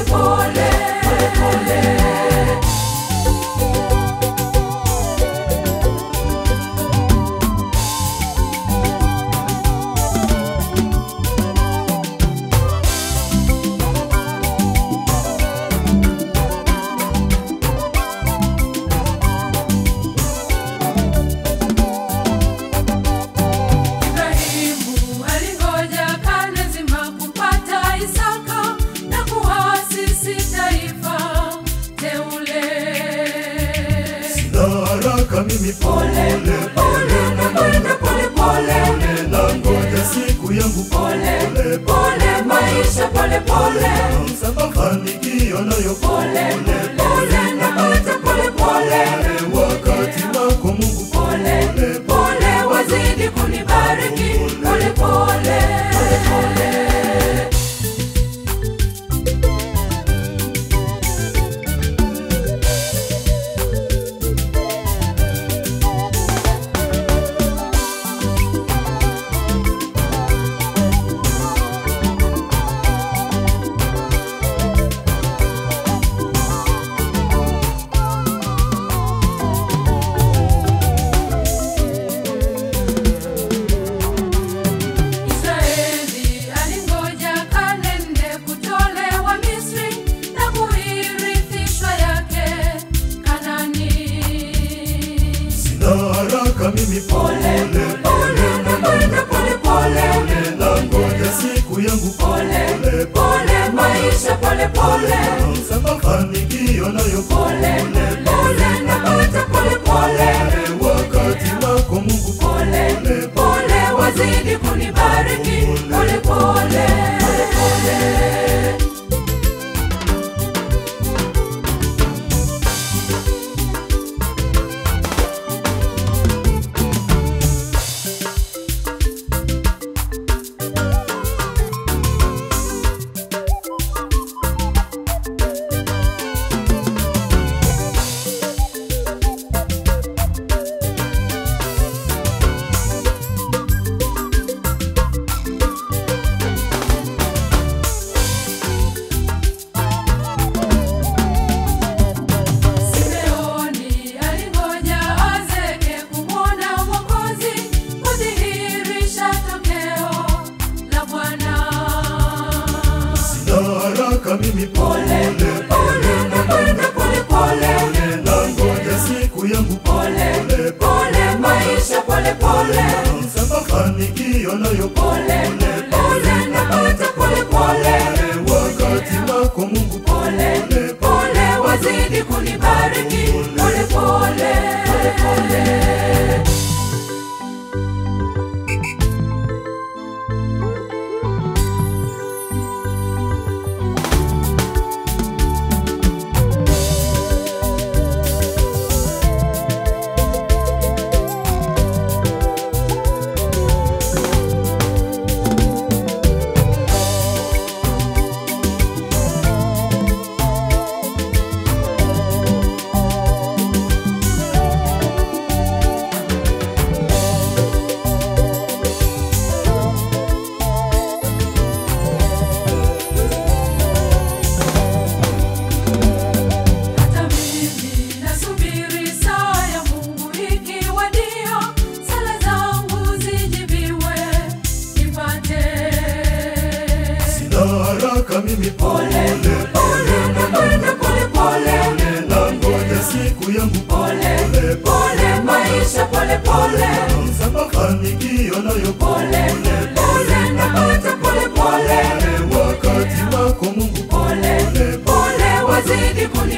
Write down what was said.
pole pole. Mimi pole pole nakwenda pole pole, nangoja siku yangu pole pole, maisha pole pole, mafanikio nayo pole pole, napata pole pole, wakati wako Mungu pole pole, wazidi kunibariki pole pole pole. Mimi pole pole nakwenda pole pole, nangoja siku yangu pole pole, maisha pole pole, mafanikio nayo pole pole, napata pole pole, wakati wako Mungu pole pole, wazidi kunibariki pole pole pole. Mimi pole pole nakwenda pole pole, nangoja siku yangu pole pole, maisha pole pole, mafanikio nayo pole pole, napata pole pole, wakati wako Mungu pole pole, wazidi kunibariki pole pole pole. Mimi pole pole nakwenda pole pole, nangoja siku yangu pole pole, maisha pole pole, mafanikio nayo pole pole, napata pole pole, wakati wako Mungu pole pole, wazidi kuni